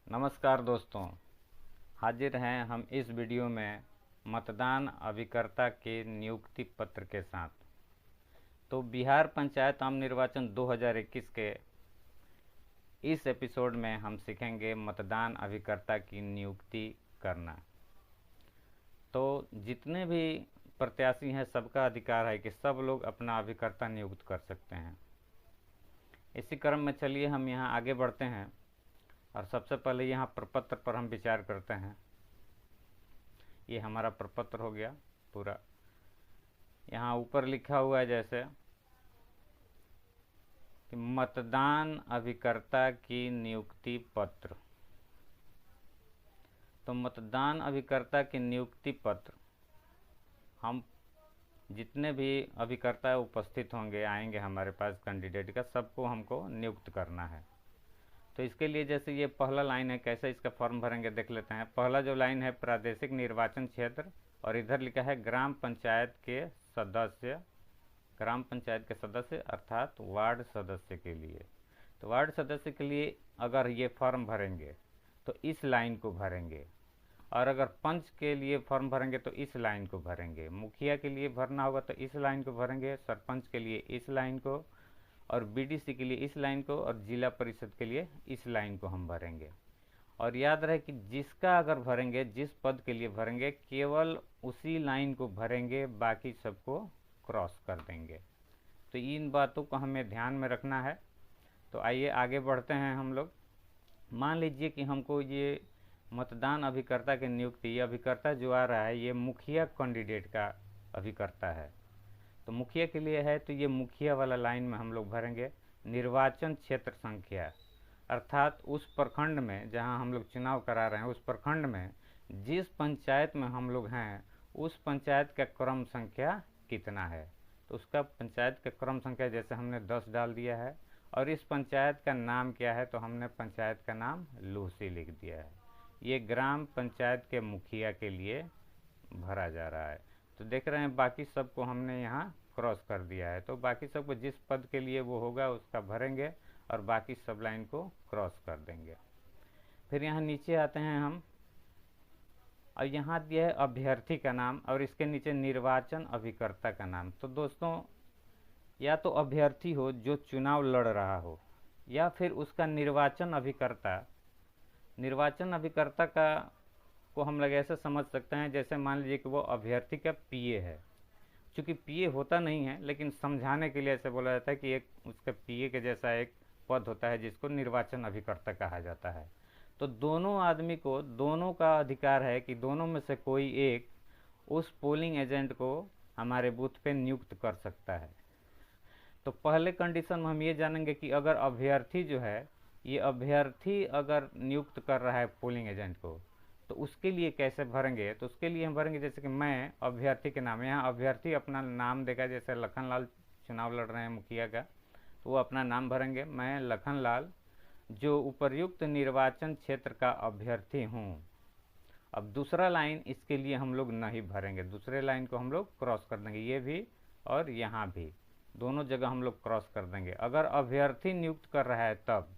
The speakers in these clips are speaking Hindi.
नमस्कार दोस्तों, हाजिर हैं हम इस वीडियो में मतदान अभिकर्ता के नियुक्ति पत्र के साथ। तो बिहार पंचायत आम निर्वाचन 2021 के इस एपिसोड में हम सीखेंगे मतदान अभिकर्ता की नियुक्ति करना। तो जितने भी प्रत्याशी हैं सबका अधिकार है कि सब लोग अपना अभिकर्ता नियुक्त कर सकते हैं। इसी क्रम में चलिए हम यहाँ आगे बढ़ते हैं और सबसे पहले यहाँ प्रपत्र पर हम विचार करते हैं। ये हमारा प्रपत्र हो गया पूरा। यहाँ ऊपर लिखा हुआ है जैसे कि मतदान अभिकर्ता की नियुक्ति पत्र। तो मतदान अभिकर्ता की नियुक्ति पत्र हम जितने भी अभिकर्ता उपस्थित होंगे आएंगे हमारे पास कैंडिडेट का, सबको हमको नियुक्त करना है। तो इसके लिए जैसे ये पहला लाइन है, कैसे इसका फॉर्म भरेंगे देख लेते हैं। पहला जो लाइन है प्रादेशिक निर्वाचन क्षेत्र, और इधर लिखा है ग्राम पंचायत के सदस्य, ग्राम पंचायत के सदस्य अर्थात वार्ड सदस्य के लिए। तो वार्ड सदस्य के लिए अगर ये फॉर्म भरेंगे तो इस लाइन को भरेंगे, और अगर पंच के लिए फॉर्म भरेंगे तो इस लाइन को भरेंगे। मुखिया के लिए भरना होगा तो इस लाइन को भरेंगे, सरपंच के लिए इस लाइन को, और बीडीसी के लिए इस लाइन को, और जिला परिषद के लिए इस लाइन को हम भरेंगे। और याद रहे कि जिसका अगर भरेंगे, जिस पद के लिए भरेंगे, केवल उसी लाइन को भरेंगे, बाकी सबको क्रॉस कर देंगे। तो इन बातों को हमें ध्यान में रखना है। तो आइए आगे बढ़ते हैं हम लोग। मान लीजिए कि हमको ये मतदान अभिकर्ता की नियुक्ति, ये अभिकर्ता जो आ रहा है ये मुखिया कैंडिडेट का अभिकर्ता है। तो मुखिया के लिए है तो ये मुखिया वाला लाइन में हम लोग भरेंगे निर्वाचन क्षेत्र संख्या, अर्थात उस प्रखंड में जहां हम लोग चुनाव करा रहे हैं, उस प्रखंड में जिस पंचायत में हम लोग हैं उस पंचायत का क्रम संख्या कितना है। तो उसका पंचायत का क्रम संख्या जैसे हमने 10 डाल दिया है, और इस पंचायत का नाम क्या है तो हमने पंचायत का नाम लूसी लिख दिया है। ये ग्राम पंचायत के मुखिया के लिए भरा जा रहा है। तो देख रहे हैं बाकी सबको हमने यहाँ क्रॉस कर दिया है। तो बाकी सबको जिस पद के लिए वो होगा उसका भरेंगे और बाकी सब लाइन को क्रॉस कर देंगे। फिर यहाँ नीचे आते हैं हम, और यहाँ दिया है अभ्यर्थी का नाम और इसके नीचे निर्वाचन अभिकर्ता का नाम। तो दोस्तों या तो अभ्यर्थी हो जो चुनाव लड़ रहा हो, या फिर उसका निर्वाचन अभिकर्ता। निर्वाचन अभिकर्ता का को हम लोग ऐसे समझ सकते हैं जैसे मान लीजिए कि वो अभ्यर्थी का पीए है। चूँकि पीए होता नहीं है लेकिन समझाने के लिए ऐसे बोला जाता है कि एक उसका पीए के जैसा एक पद होता है जिसको निर्वाचन अभिकर्ता कहा जाता है। तो दोनों आदमी को, दोनों का अधिकार है कि दोनों में से कोई एक उस पोलिंग एजेंट को हमारे बूथ पे नियुक्त कर सकता है। तो पहले कंडीशन में हम ये जानेंगे कि अगर अभ्यर्थी जो है, ये अभ्यर्थी अगर नियुक्त कर रहा है पोलिंग एजेंट को, तो उसके लिए कैसे भरेंगे। तो उसके लिए हम भरेंगे जैसे कि मैं अभ्यर्थी के नाम, यहाँ अभ्यर्थी अपना नाम देगा। जैसे लखन लाल चुनाव लड़ रहे हैं मुखिया का, तो वो अपना नाम भरेंगे, मैं लखन लाल जो उपर्युक्त निर्वाचन क्षेत्र का अभ्यर्थी हूँ। अब दूसरा लाइन इसके लिए हम लोग नहीं भरेंगे, दूसरे लाइन को हम लोग क्रॉस कर देंगे, ये भी और यहाँ भी, दोनों जगह हम लोग क्रॉस कर देंगे। अगर अभ्यर्थी नियुक्त कर रहा है तब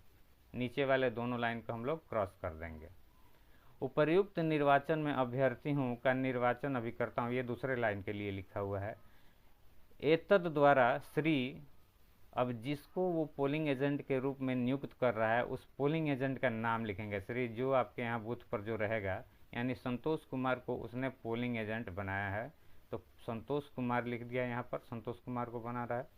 नीचे वाले दोनों लाइन को हम लोग क्रॉस कर देंगे। उपर्युक्त निर्वाचन में अभ्यर्थी हूँ का निर्वाचन अभिकर्ता हूँ, ये दूसरे लाइन के लिए लिखा हुआ है। एतद द्वारा श्री, अब जिसको वो पोलिंग एजेंट के रूप में नियुक्त कर रहा है उस पोलिंग एजेंट का नाम लिखेंगे। श्री जो आपके यहाँ बूथ पर जो रहेगा, यानी संतोष कुमार को उसने पोलिंग एजेंट बनाया है, तो संतोष कुमार लिख दिया यहाँ पर, संतोष कुमार को बना रहा है।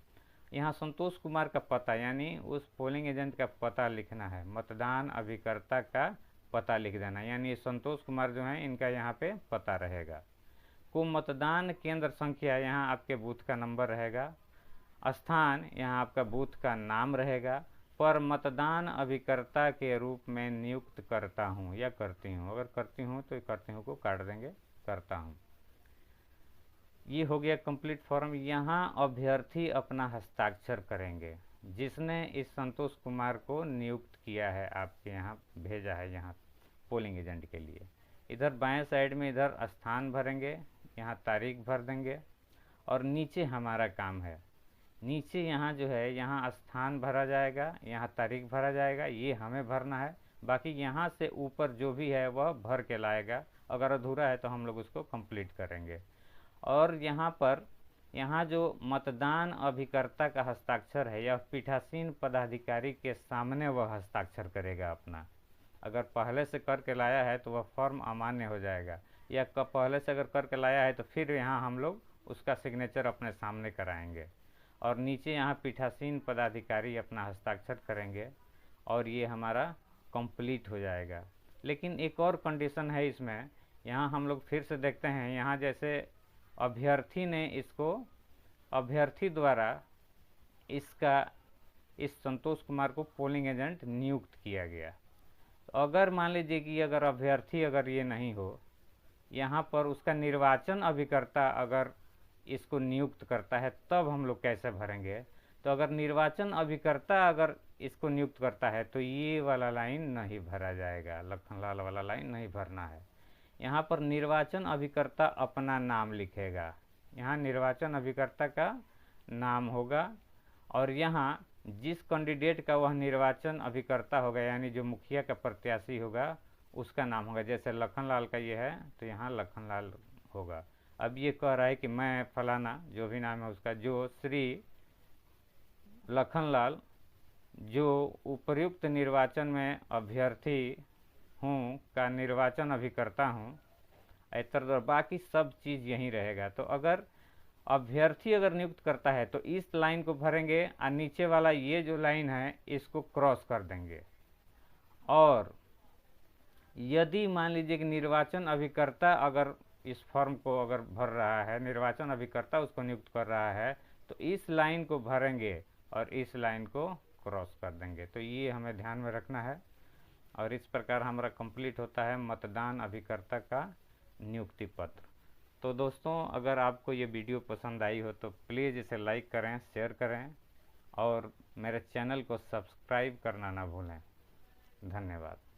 यहाँ संतोष कुमार का पता, यानी उस पोलिंग एजेंट का पता लिखना है, मतदान अभिकर्ता का पता लिख देना, यानी संतोष कुमार जो हैं इनका यहाँ पे पता रहेगा। को मतदान केंद्र संख्या, यहाँ आपके बूथ का नंबर रहेगा। स्थान, यहाँ आपका बूथ का नाम रहेगा। पर मतदान अभिकर्ता के रूप में नियुक्त करता हूँ या करती हूँ, अगर करती हूँ तो करती हूँ को काट देंगे, करता हूँ। ये हो गया कंप्लीट फॉर्म। यहाँ अभ्यर्थी अपना हस्ताक्षर करेंगे, जिसने इस संतोष कुमार को नियुक्त किया है, आपके यहाँ भेजा है यहाँ पोलिंग एजेंट के लिए। इधर बाएं साइड में इधर स्थान भरेंगे, यहाँ तारीख भर देंगे, और नीचे हमारा काम है, नीचे यहाँ जो है यहाँ स्थान भरा जाएगा, यहाँ तारीख भरा जाएगा, ये हमें भरना है। बाकी यहाँ से ऊपर जो भी है वह भर के लाएगा, अगर अधूरा है तो हम लोग उसको कंप्लीट करेंगे। और यहाँ जो मतदान अभिकर्ता का हस्ताक्षर है, यह पीठासीन पदाधिकारी के सामने वह हस्ताक्षर करेगा अपना। अगर पहले से करके लाया है तो वह फॉर्म अमान्य हो जाएगा, या पहले से अगर करके लाया है तो फिर यहाँ हम लोग उसका सिग्नेचर अपने सामने कराएंगे, और नीचे यहाँ पीठासीन पदाधिकारी अपना हस्ताक्षर करेंगे, और ये हमारा कंप्लीट हो जाएगा। लेकिन एक और कंडीशन है इसमें, यहाँ हम लोग फिर से देखते हैं, यहाँ जैसे अभ्यर्थी द्वारा इस संतोष कुमार को पोलिंग एजेंट नियुक्त किया गया। तो अगर मान लीजिए कि अगर अभ्यर्थी अगर ये नहीं हो, यहाँ पर उसका निर्वाचन अभिकर्ता अगर इसको नियुक्त करता है, तब हम लोग कैसे भरेंगे? तो अगर निर्वाचन अभिकर्ता अगर इसको नियुक्त करता है तो ये वाला लाइन नहीं भरा जाएगा, लखनलाल वाला लाइन नहीं भरना है। यहाँ पर निर्वाचन अभिकर्ता अपना नाम लिखेगा, यहाँ निर्वाचन अभिकर्ता का नाम होगा, और यहाँ जिस कैंडिडेट का वह निर्वाचन अभिकर्ता होगा, यानी जो मुखिया का प्रत्याशी होगा, उसका नाम होगा। जैसे लखनलाल का ये है तो यहाँ लखनलाल होगा। अब ये कह रहा है कि मैं फलाना जो भी नाम है उसका, जो श्री लखनलाल जो उपर्युक्त निर्वाचन में अभ्यर्थी हूँ का निर्वाचन अभिकर्ता हूँ, इतर बाकी सब चीज़ यहीं रहेगा। तो अगर अभ्यर्थी अगर नियुक्त करता है तो इस लाइन को भरेंगे, और नीचे वाला ये जो लाइन है इसको क्रॉस कर देंगे। और यदि मान लीजिए कि निर्वाचन अभिकर्ता अगर इस फॉर्म को अगर भर रहा है, निर्वाचन अभिकर्ता उसको नियुक्त कर रहा है, तो इस लाइन को भरेंगे और इस लाइन को क्रॉस कर देंगे। तो ये हमें ध्यान में रखना है, और इस प्रकार हमारा कंप्लीट होता है मतदान अभिकर्ता का नियुक्ति पत्र। तो दोस्तों, अगर आपको ये वीडियो पसंद आई हो तो प्लीज़ इसे लाइक करें, शेयर करें, और मेरे चैनल को सब्सक्राइब करना ना भूलें। धन्यवाद।